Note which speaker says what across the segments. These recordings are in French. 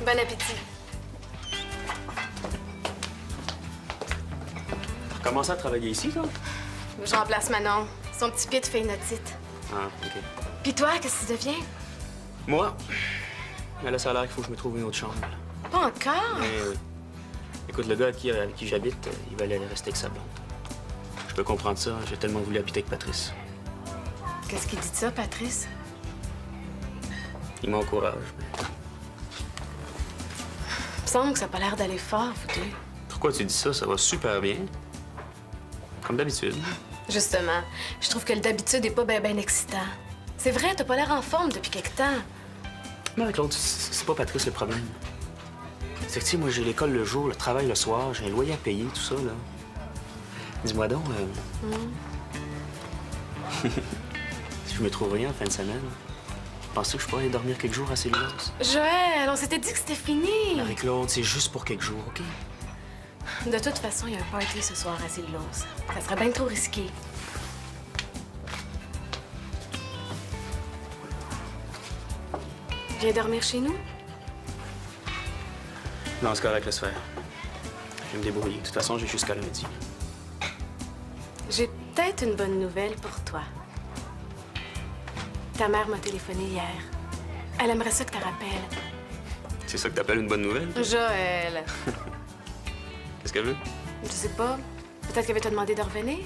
Speaker 1: Bon appétit.
Speaker 2: T'as commencé à travailler ici, toi?
Speaker 1: Je remplace Manon. Son petit pied de fait une otite.
Speaker 2: Ah, OK.
Speaker 1: Puis toi, qu'est-ce que tu deviens?
Speaker 2: Moi? Là, ça a l'air qu'il faut que je me trouve une autre chambre.
Speaker 1: Pas encore?
Speaker 2: Mais oui. Écoute, le gars avec qui j'habite, il va aller rester avec sa blonde. Je peux comprendre ça. J'ai tellement voulu habiter avec Patrice.
Speaker 1: Qu'est-ce qu'il dit de ça, Patrice?
Speaker 2: Il m'encourage, mais...
Speaker 1: Il me semble que ça n'a pas l'air d'aller fort, vous deux.
Speaker 2: Pourquoi tu dis ça? Ça va super bien. Comme d'habitude.
Speaker 1: Justement, je trouve que le d'habitude n'est pas bien excitant. C'est vrai, t'as pas l'air en forme depuis quelque temps.
Speaker 2: Mais avec l'autre, c'est pas Patrice le problème. C'est que, tu sais, moi, j'ai l'école le jour, le travail le soir, j'ai un loyer à payer, tout ça, là. Dis-moi donc, si je me trouve rien en fin de semaine, penses-tu que je pourrais aller dormir quelques jours à Cellulose?
Speaker 1: Joël, on s'était dit que c'était fini.
Speaker 2: Avec l'autre, c'est juste pour quelques jours, OK?
Speaker 1: De toute façon, il y a un party ce soir à Cellulose. Ça serait bien trop risqué. Viens dormir chez nous?
Speaker 2: Non, c'est correct, laisse faire. Je vais me débrouiller. De toute façon, j'ai jusqu'à lundi.
Speaker 1: J'ai peut-être une bonne nouvelle pour toi. Ta mère m'a téléphoné hier. Elle aimerait ça que tu te rappelles.
Speaker 2: C'est ça que t'appelles une bonne nouvelle?
Speaker 1: Joël.
Speaker 2: Qu'est-ce qu'elle veut?
Speaker 1: Je sais pas. Peut-être qu'elle veut te demander de revenir.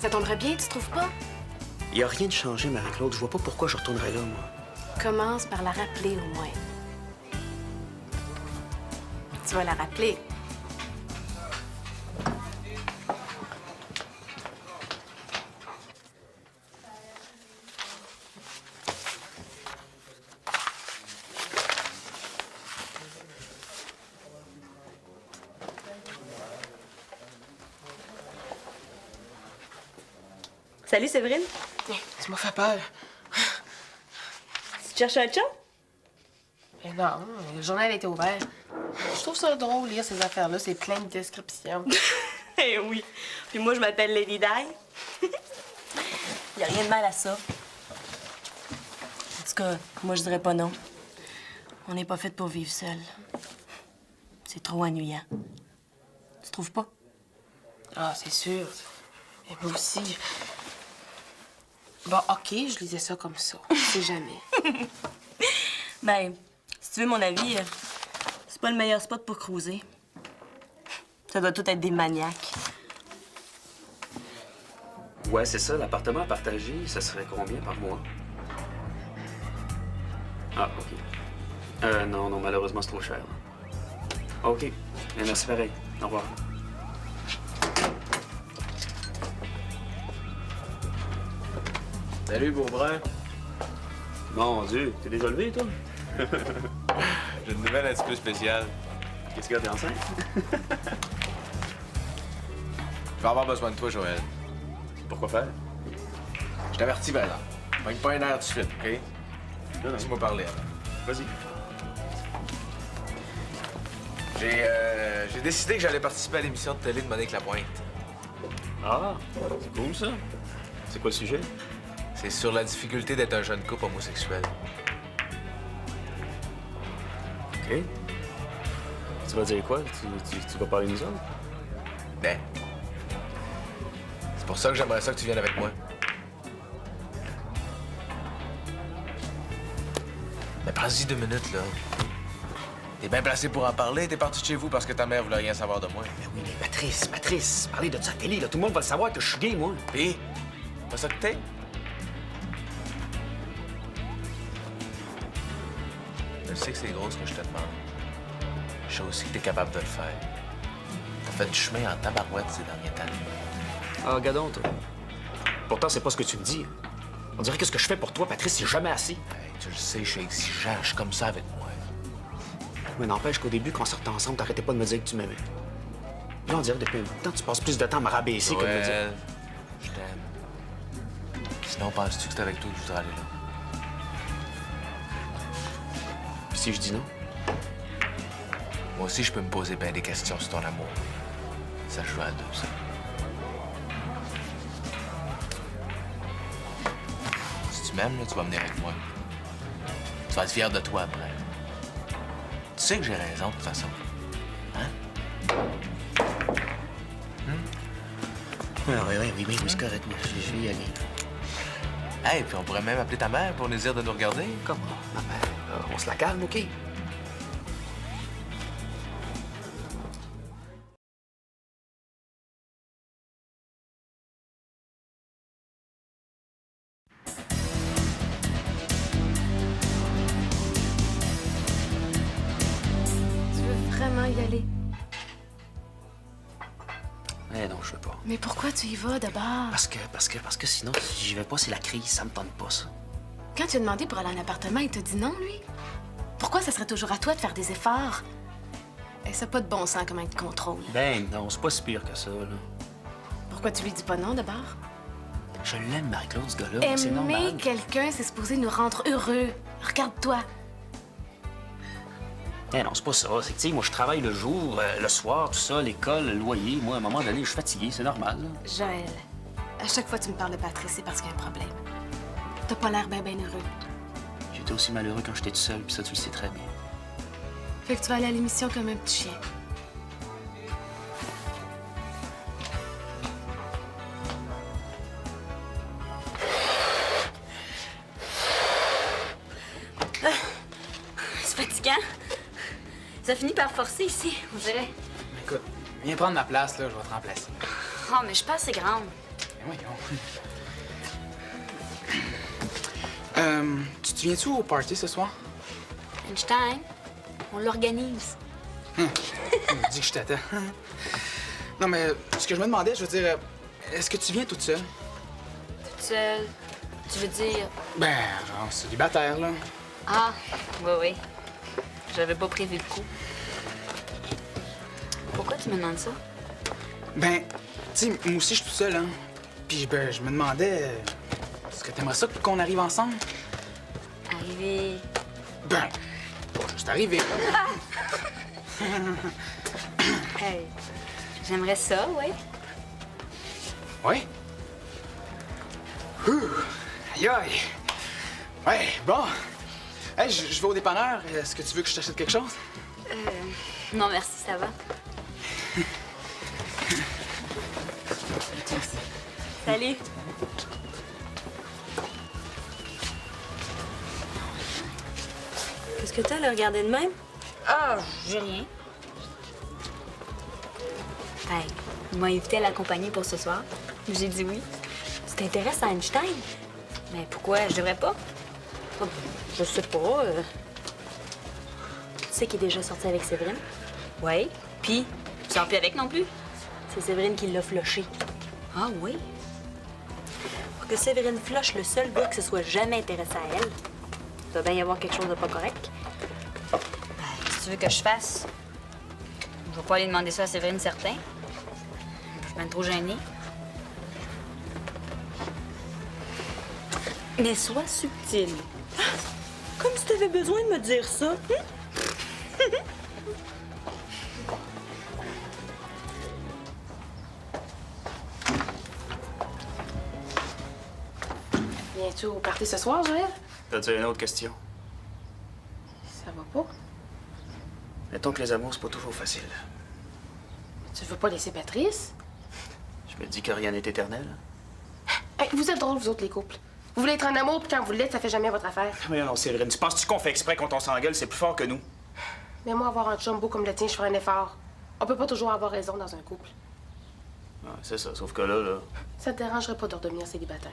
Speaker 1: Ça tomberait bien, tu trouves pas?
Speaker 2: Il y a rien de changé, Marie-Claude. Je vois pas pourquoi je retournerais là, moi.
Speaker 1: Commence par la rappeler au moins. Tu vas la rappeler.
Speaker 3: Salut, Séverine.
Speaker 4: Tu m'as fait peur.
Speaker 3: Tu cherches un chum?
Speaker 4: Mais non, le journal était ouvert. Je trouve ça drôle, lire ces affaires-là. C'est plein de descriptions.
Speaker 3: Eh oui. Puis moi, je m'appelle Lady Di. Y a rien de mal à ça. En tout cas, moi, je dirais pas non. On n'est pas fait pour vivre seul. C'est trop ennuyant. Tu trouves pas?
Speaker 4: Ah, c'est sûr. Et moi aussi. Bon, OK, je lisais ça comme ça. C'est jamais.
Speaker 3: Ben, si tu veux mon avis, c'est pas le meilleur spot pour cruiser. Ça doit tout être des maniaques.
Speaker 2: Ouais, c'est ça. L'appartement à partager, ça serait combien par mois? Ah, OK. Non, malheureusement, c'est trop cher. OK. Merci pareil. Au revoir.
Speaker 5: Salut, Beaubrun.
Speaker 2: Mon Dieu, t'es déjà levé, toi?
Speaker 5: J'ai une nouvelle un petit peu spéciale.
Speaker 2: Qu'est-ce qu'il y a, t'es enceinte?
Speaker 5: Je vais avoir besoin de toi, Joël.
Speaker 2: Pourquoi faire?
Speaker 5: Je t'avertis, par exemple. Pogne pas un air tout de suite, OK?
Speaker 2: Non.
Speaker 5: Laisse-moi parler, alors.
Speaker 2: Vas-y.
Speaker 5: J'ai décidé que j'allais participer à l'émission de télé de Monique Lapointe.
Speaker 2: Ah, c'est cool, ça. C'est quoi le sujet?
Speaker 5: C'est sur la difficulté d'être un jeune couple homosexuel.
Speaker 2: OK. Tu vas dire quoi? Tu vas parler de nous autres?
Speaker 5: Ben. C'est pour ça que j'aimerais ça que tu viennes avec moi. Mais prends-y 2 minutes, là. T'es bien placé pour en parler. T'es parti de chez vous parce que ta mère voulait rien savoir de moi.
Speaker 2: Ben oui, mais Patrice, parler de ça à la télé, là, tout le monde va le savoir que je suis gay, moi.
Speaker 5: Pis, pas ça que t'es? Je sais que c'est gros ce que je te demande. Je sais aussi que t'es capable de le faire. T'as fait du chemin en tabarouette ces dernières années.
Speaker 2: Ah, gadon, toi. Pourtant, c'est pas ce que tu me dis. On dirait que ce que je fais pour toi, Patrice, c'est jamais assez.
Speaker 5: Hey, tu le sais, je suis exigeant. Je suis comme ça avec moi.
Speaker 2: Mais n'empêche qu'au début, quand on sortait ensemble, t'arrêtais pas de me dire que tu m'aimais. Là, on dirait que depuis un bout de temps, tu passes plus de temps à me rabaisser que de me dire...
Speaker 5: Joël, je t'aime. Sinon, penses-tu que c'est avec toi que je voudrais aller là?
Speaker 2: Puis si je dis non?
Speaker 5: Moi aussi, je peux me poser bien des questions sur ton amour. Ça se joue à deux, ça. Si tu m'aimes, là, tu vas venir avec moi. Tu vas être fier de toi après. Tu sais que j'ai raison, de toute façon. Hein?
Speaker 2: Oui, c'est correct, moi. Je vais y aller.
Speaker 5: Hey, puis on pourrait même appeler ta mère pour nous dire de nous regarder.
Speaker 2: Comment? Ma mère, on se la calme, OK?
Speaker 1: Tu veux vraiment y aller?
Speaker 2: Eh non, je veux pas.
Speaker 1: Mais pourquoi tu y vas d'abord?
Speaker 2: Parce que sinon, si j'y vais pas, c'est la crise. Ça me tente pas, ça.
Speaker 1: Quand tu as demandé pour aller en appartement, il t'a dit non, lui? Pourquoi ça serait toujours à toi de faire des efforts? Et ça n'a pas de bon sens comment il te contrôle.
Speaker 2: Ben non, c'est pas si pire que ça, là.
Speaker 1: Pourquoi tu lui dis pas non d'abord?
Speaker 2: Je l'aime, Marie-Claude, ce gars-là. C'est normal.
Speaker 1: Aimer quelqu'un, c'est supposé nous rendre heureux. Regarde-toi.
Speaker 2: Eh non, c'est pas ça. C'est que, tu sais, moi, je travaille le jour, le soir, tout ça, l'école, le loyer. Moi, à un moment donné, je suis fatigué, c'est normal, là.
Speaker 1: Joël, à chaque fois que tu me parles de Patrice, c'est parce qu'il y a un problème. T'as pas l'air bien heureux.
Speaker 2: J'étais aussi malheureux quand j'étais tout seul, puis ça, tu le sais très bien.
Speaker 1: Fait que tu vas aller à l'émission comme un petit chien.
Speaker 6: C'est fatigant. Ça finit par forcer ici, on dirait.
Speaker 7: Écoute, viens prendre ma place, là, je vais te remplacer.
Speaker 6: Oh, mais je suis pas assez grande.
Speaker 7: Ben voyons. Tu te souviens-tu au party ce soir?
Speaker 6: Einstein, on l'organise.
Speaker 7: Dis que je t'attends. Non, mais ce que je me demandais, je veux dire, est-ce que tu viens toute seule?
Speaker 6: Toute seule. Tu veux dire...
Speaker 7: Ben, en célibataire, là.
Speaker 6: Ah, oui. J'avais pas prévu le coup. Pourquoi tu me demandes ça?
Speaker 7: Ben, tu sais, moi aussi, je suis toute seule, hein. Puis, ben, je me demandais, est-ce que t'aimerais ça qu'on arrive ensemble?
Speaker 6: Arrivé...
Speaker 7: Ben, pas juste arriver.
Speaker 6: Hey, j'aimerais ça, oui.
Speaker 7: Ouais? Aïe, aïe. Ouais, bon. Hey, je vais au dépanneur. Est-ce que tu veux que je t'achète quelque chose?
Speaker 6: Non, merci, ça va. Salut. Qu'est-ce que t'as, le regarder de même? Ah, j'ai rien. Hey, il m'a invité à l'accompagner pour ce soir. J'ai dit oui. Tu t'intéresses à Einstein? Mais pourquoi? Je devrais pas? Oh, je sais pas. Tu sais qu'il est déjà sorti avec Séverine? Oui. Puis, tu sors plus avec non plus? C'est Séverine qui l'a flushé. Ah oui? Pour que Séverine flush le seul gars qui se soit jamais intéressé à elle, il doit bien y avoir quelque chose de pas correct. Si tu veux que je fasse, je vais pas aller demander ça à Séverine, certain. Je suis même trop gênée. Mais sois subtil. Comme si t'avais besoin de me dire ça.
Speaker 4: Viens-tu au party ce soir, Joël?
Speaker 2: T'as-tu une autre question?
Speaker 4: Ça va pas.
Speaker 2: Mettons que les amours, c'est pas toujours facile.
Speaker 4: Tu veux pas laisser Patrice?
Speaker 2: Je me dis que rien n'est éternel.
Speaker 4: Hey, vous êtes drôles, vous autres, les couples. Vous voulez être en amour, puis quand vous l'êtes, ça fait jamais votre affaire.
Speaker 2: Mais non, Séverine, tu penses-tu qu'on fait exprès quand on s'engueule? C'est plus fort que nous.
Speaker 4: Mais moi, avoir un chum beau comme le tien, je ferai un effort. On peut pas toujours avoir raison dans un couple.
Speaker 2: Ouais, c'est ça, sauf que là...
Speaker 4: Ça te dérangerait pas de redevenir célibataire.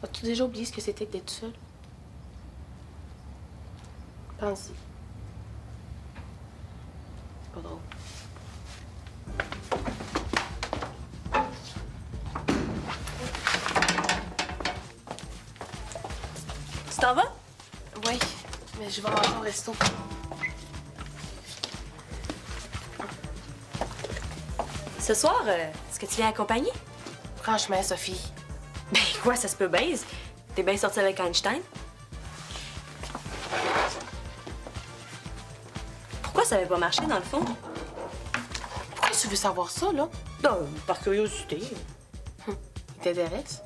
Speaker 4: As-tu déjà oublié ce que c'était que d'être seul? Pense-y. Pas drôle.
Speaker 3: Tu t'en vas?
Speaker 4: Oui, mais je vais manger au resto.
Speaker 3: Ce soir, est-ce que tu viens accompagner?
Speaker 4: Franchement, Sophie,
Speaker 3: Ben quoi, ça se peut bien. T'es bien sortie avec Einstein? Pourquoi ça avait pas marché, dans le fond?
Speaker 4: pourquoi tu veux savoir ça, là?
Speaker 3: Non, par curiosité.
Speaker 4: Il t'intéresse?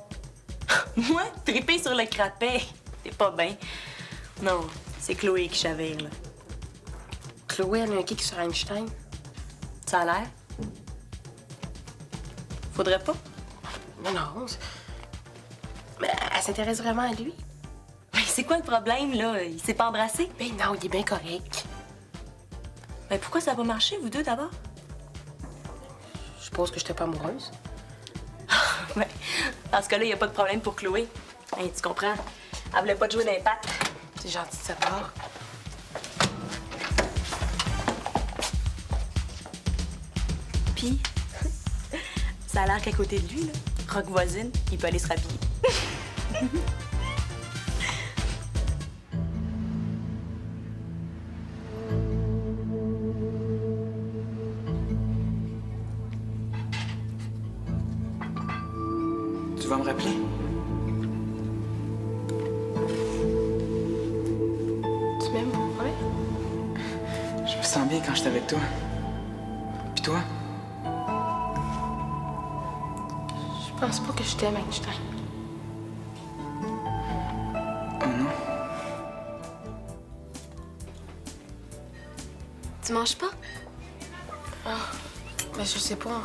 Speaker 3: Moi, triper sur le crapet. T'es pas bien. Non, C'est Chloé qui chavire, là.
Speaker 4: Chloé, elle a un kick sur Einstein.
Speaker 3: Ça a l'air? Faudrait pas?
Speaker 4: Non, non. Mais elle s'intéresse vraiment à lui.
Speaker 3: Ben, c'est quoi le problème, là? Il s'est pas embrassé?
Speaker 4: Ben non, il est bien correct.
Speaker 3: Ben, pourquoi ça va marcher, vous deux, d'abord?
Speaker 4: Je suppose que j'étais pas amoureuse.
Speaker 3: Ben, dans ce cas-là, il a pas de problème pour Chloé. Hey, tu comprends? Elle voulait pas te jouer d'impact.
Speaker 4: C'est gentil de sa part.
Speaker 3: Puis, ça a l'air qu'à côté de lui, là, Rock voisine, il peut aller se rhabiller.
Speaker 7: Tu vas me rappeler?
Speaker 4: Tu m'aimes, ouais?
Speaker 7: Je me sens bien quand je suis avec toi. Puis toi?
Speaker 4: Je pense pas que je t'aime, Einstein.
Speaker 7: Oh non?
Speaker 1: Tu manges pas?
Speaker 4: Ben, je sais pas.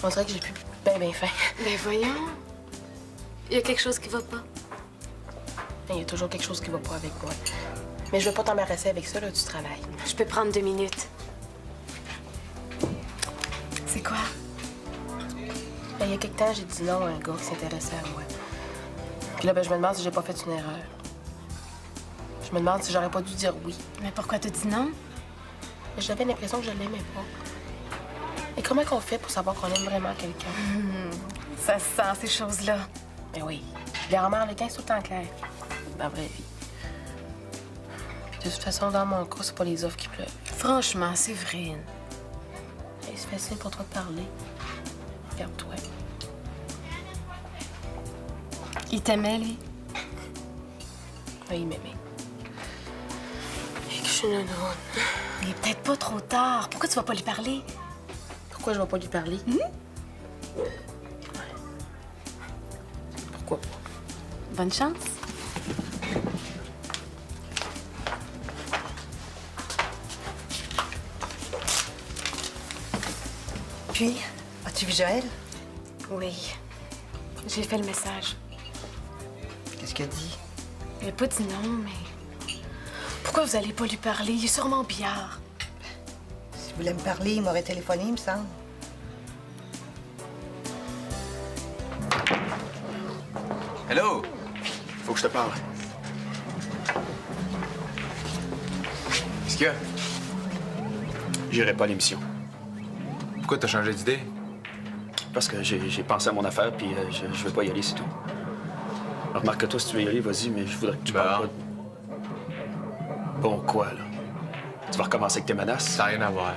Speaker 4: On dirait que j'ai plus ben faim.
Speaker 1: Ben voyons. Il y a quelque chose qui va pas.
Speaker 4: Il y a toujours quelque chose qui va pas avec moi. Mais je veux pas t'embarrasser avec ça, là, du travail.
Speaker 1: Je peux prendre 2 minutes. C'est quoi?
Speaker 4: Ben, il y a quelque temps, j'ai dit non à un gars qui s'intéressait à moi. Puis là, ben, je me demande si j'ai pas fait une erreur. Je me demande si j'aurais pas dû dire oui.
Speaker 1: Mais pourquoi t'as dit non?
Speaker 4: Mais j'avais l'impression que je l'aimais pas. Et comment qu'on fait pour savoir qu'on aime vraiment quelqu'un?
Speaker 1: Ça se sent, ces choses-là.
Speaker 4: Ben oui. Les romans le 15 tout le temps clair. Dans la vraie vie. De toute façon, dans mon cas, c'est pas les offres qui pleuvent.
Speaker 1: Franchement, Séverine.
Speaker 4: Hey, c'est facile pour toi de parler. Regarde-toi.
Speaker 1: Il t'aimait, lui?
Speaker 4: Oui, il m'aimait. Et que je suis une drôle.
Speaker 1: Il est peut-être pas trop tard. Pourquoi tu vas pas lui parler?
Speaker 4: Pourquoi je vais pas lui parler? Ouais. Pourquoi pas?
Speaker 1: Bonne chance.
Speaker 8: Puis, as-tu vu Joël?
Speaker 1: Oui. J'ai fait le message.
Speaker 8: Qu'est-ce qu'il a dit?
Speaker 1: Il a pas dit non, mais... Pourquoi vous allez pas lui parler? Il est sûrement billard.
Speaker 8: S'il voulait me parler, il m'aurait téléphoné, il me semble.
Speaker 5: Hello!
Speaker 2: Faut que je te parle.
Speaker 5: Qu'est-ce qu'il y a?
Speaker 2: J'irai pas à l'émission.
Speaker 5: Pourquoi t'as changé d'idée?
Speaker 2: Parce que j'ai pensé à mon affaire, puis je veux pas y aller, c'est tout. Alors, remarque-toi, si tu veux y aller, vas-y, mais je voudrais que tu parles pas. Bon, quoi, là? Tu vas recommencer avec tes menaces?
Speaker 5: Ça n'a rien à voir.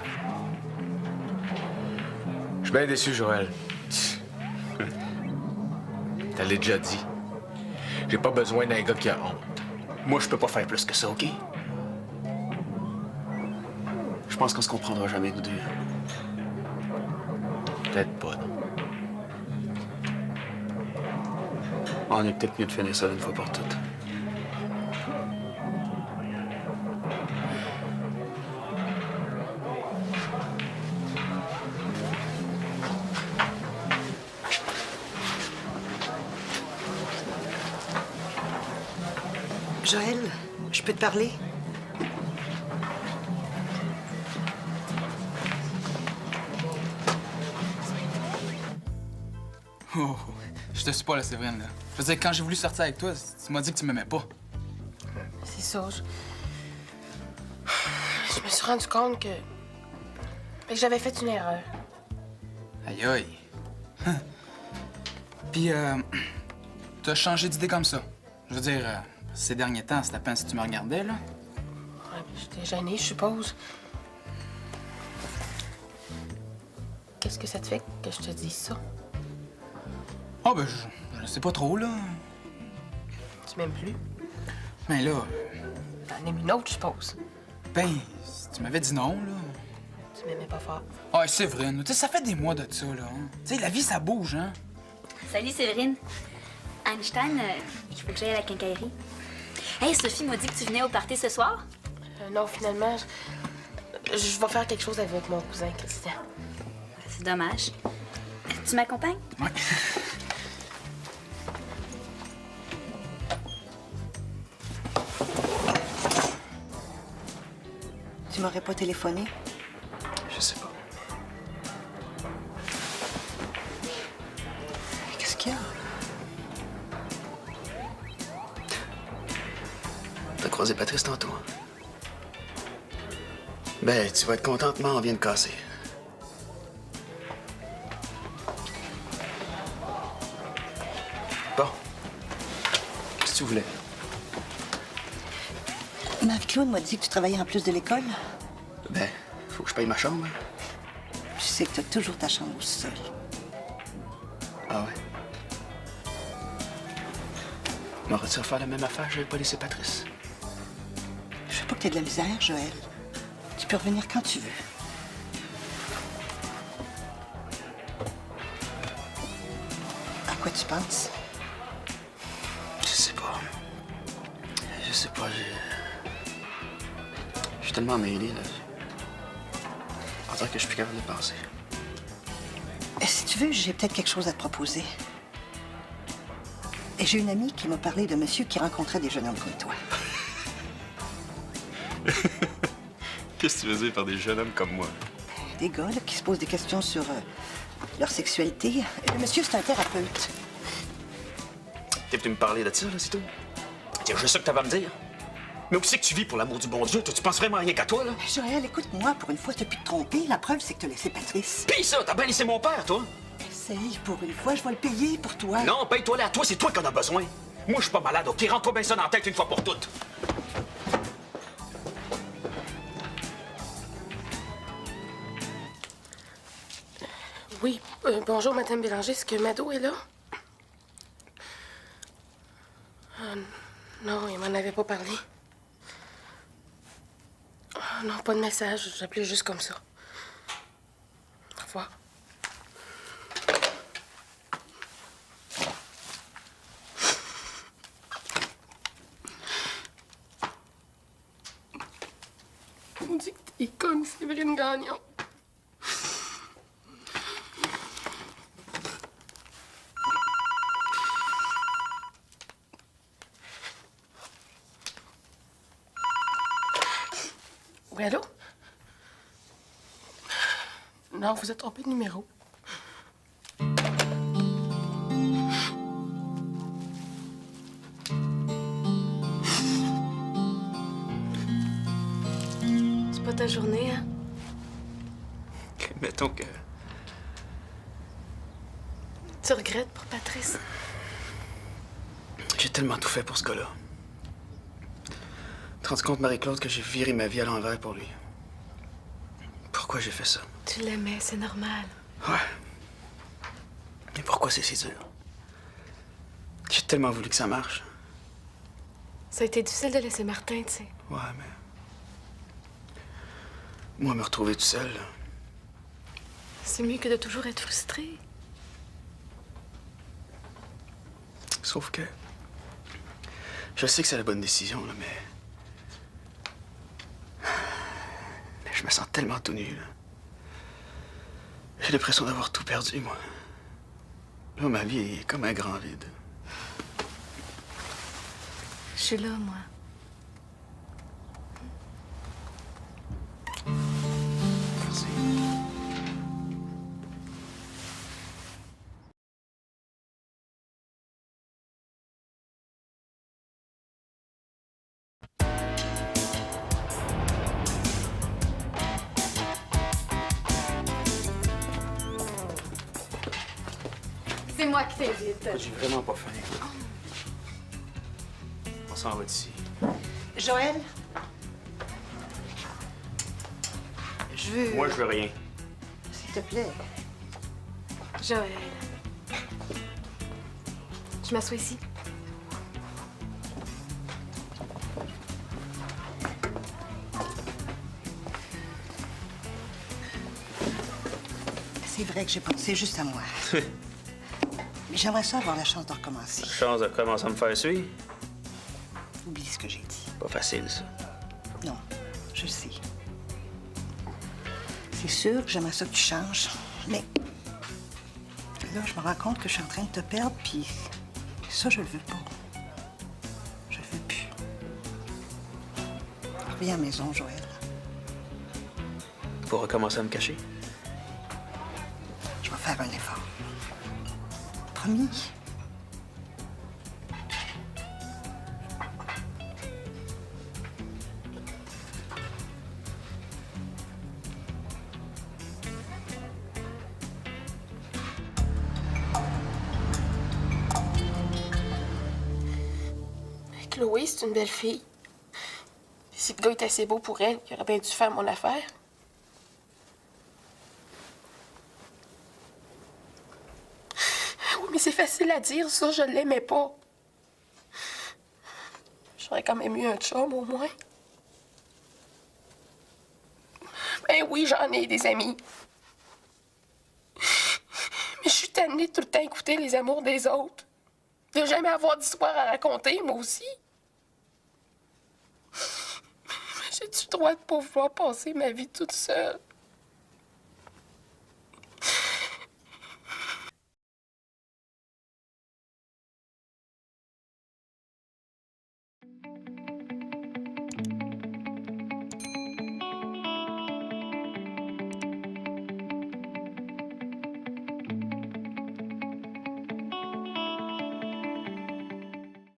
Speaker 5: Je suis bien déçu, Joël. Je l'ai déjà dit. J'ai pas besoin d'un gars qui a honte.
Speaker 2: Moi, je peux pas faire plus que ça, OK? Je pense qu'on se comprendra jamais, nous deux.
Speaker 5: Peut-être pas, non.
Speaker 2: On est peut-être mieux de finir ça une fois pour toutes.
Speaker 8: Joël, je peux te parler?
Speaker 7: Oh, je te suis pas, là, Séverine, là. Je veux dire, quand j'ai voulu sortir avec toi, tu m'as dit que tu m'aimais pas.
Speaker 4: C'est ça. Je me suis rendu compte que j'avais fait une erreur.
Speaker 7: Aïe, aïe. Puis, t'as changé d'idée comme ça. Je veux dire, ces derniers temps, c'était à peine si tu me regardais, là.
Speaker 4: Ouais, j'étais gênée, je suppose. Qu'est-ce que ça te fait que je te dise ça?
Speaker 7: Ah, ben, je sais pas trop, là.
Speaker 4: Tu m'aimes plus?
Speaker 7: Ben là,
Speaker 4: T'en aimes une autre, je suppose.
Speaker 7: ben, si tu m'avais dit non, là.
Speaker 4: Tu m'aimais pas fort.
Speaker 7: Ah, c'est vrai, tu sais, ça fait des mois de ça, là. Hein. Tu sais, la vie, ça bouge, hein.
Speaker 6: Salut, Séverine. Einstein, je veux que j'aille à la quincaillerie. Hey, Sophie m'a dit que tu venais au party ce soir.
Speaker 4: Non, finalement, je vais faire quelque chose avec mon cousin, Christian.
Speaker 6: C'est dommage. Tu m'accompagnes?
Speaker 7: Ouais.
Speaker 8: Tu m'aurais pas téléphoné?
Speaker 2: Je sais pas.
Speaker 8: Qu'est-ce qu'il y a?
Speaker 2: T'as croisé Patrice tantôt? Ben, tu vas être contentement, on vient de casser. Bon. Qu'est-ce que tu voulais?
Speaker 8: Marie-Claude m'a dit que tu travaillais en plus de l'école.
Speaker 2: Ben, faut que je paye ma chambre.
Speaker 8: Je sais que tu as toujours ta chambre au sol.
Speaker 2: Ah ouais? M'aurais-tu refaire la même affaire? J'avais pas laissé Patrice.
Speaker 8: Je veux pas que tu aies de la misère, Joël. Tu peux revenir quand tu veux. À quoi tu penses?
Speaker 2: Je sais pas. Je sais pas, je suis tellement mêlé, là. On dirait que je suis plus capable de penser.
Speaker 8: Si tu veux, j'ai peut-être quelque chose à te proposer. Et j'ai une amie qui m'a parlé de monsieur qui rencontrait des jeunes hommes comme toi.
Speaker 2: Qu'est-ce que tu veux dire par des jeunes hommes comme moi?
Speaker 8: Des gars là, qui se posent des questions sur leur sexualité. Le monsieur, c'est un thérapeute.
Speaker 2: T'es venu me parler de ça, là, c'est tout? C'est juste ça que t'avais à me dire? Mais où c'est que tu vis, pour l'amour du bon Dieu? Toi, tu penses vraiment rien qu'à toi, là?
Speaker 8: Joël, écoute-moi, pour une fois, t'as pu te tromper. La preuve, c'est que t'as laissé Patrice.
Speaker 2: Pis ça, t'as bien laissé mon père, toi?
Speaker 8: Essaye, pour une fois, je vais le payer pour toi.
Speaker 2: Non, paye-toi là à toi, c'est toi qui en as besoin. Moi, je suis pas malade, OK? Rentre-toi bien ça dans la tête une fois pour toutes.
Speaker 4: Oui, bonjour, Madame Bélanger. Est-ce que Mado est là? Non, il m'en avait pas parlé. Non, pas de message. J'appelais juste comme ça. Au revoir. On dit que t'es comme Séverine Gagnon. Oui, allô? Non, vous êtes trompé de numéro.
Speaker 1: C'est pas ta journée, hein?
Speaker 2: Mettons que...
Speaker 1: Tu regrettes pour Patrice?
Speaker 2: J'ai tellement tout fait pour ce gars-là. Tu te rends compte, Marie-Claude, que j'ai viré ma vie à l'envers pour lui? Pourquoi j'ai fait ça?
Speaker 1: Tu l'aimais, c'est normal.
Speaker 2: Ouais. Mais pourquoi c'est si dur? J'ai tellement voulu que ça marche.
Speaker 1: Ça a été difficile de laisser Martin, tu sais.
Speaker 2: Ouais, mais... Moi, me retrouver tout seul, là.
Speaker 1: C'est mieux que de toujours être frustré.
Speaker 2: Sauf que... Je sais que c'est la bonne décision, là, mais... Je me sens tellement tout nu, là. J'ai l'impression d'avoir tout perdu, moi. Là, ma vie est comme un grand vide.
Speaker 1: Je suis là, moi.
Speaker 2: Merci.
Speaker 1: C'est moi qui t'invite.
Speaker 2: J'ai vraiment pas faim. On s'en va d'ici.
Speaker 8: Joël? Je veux...
Speaker 2: Moi, je veux rien.
Speaker 8: S'il te plaît.
Speaker 1: Joël. Je m'assois ici.
Speaker 8: C'est vrai que j'ai pensé juste à moi. Mais j'aimerais ça avoir la chance de recommencer.
Speaker 2: Chance de commencer à me faire suivre.
Speaker 8: Oublie ce que j'ai dit.
Speaker 2: Pas facile, ça.
Speaker 8: Non, je le sais. C'est sûr que j'aimerais ça que tu changes, mais là, je me rends compte que je suis en train de te perdre, puis ça, je le veux pas. Je le veux plus. Reviens à la maison, Joël.
Speaker 2: Pour recommencer à me cacher?
Speaker 8: Je vais faire un effort. Promis.
Speaker 4: Chloé, c'est une belle fille. Si le gars est assez beau pour elle, il aurait bien dû faire mon affaire. Oui, mais c'est facile à dire, ça, je l'aimais pas. J'aurais quand même eu un chum, au moins. Ben oui, j'en ai des amis. Mais je suis tannée de tout le temps écouter les amours des autres. De jamais avoir d'histoire à raconter, moi aussi. J'ai-tu le droit de pas vouloir passer ma vie toute seule?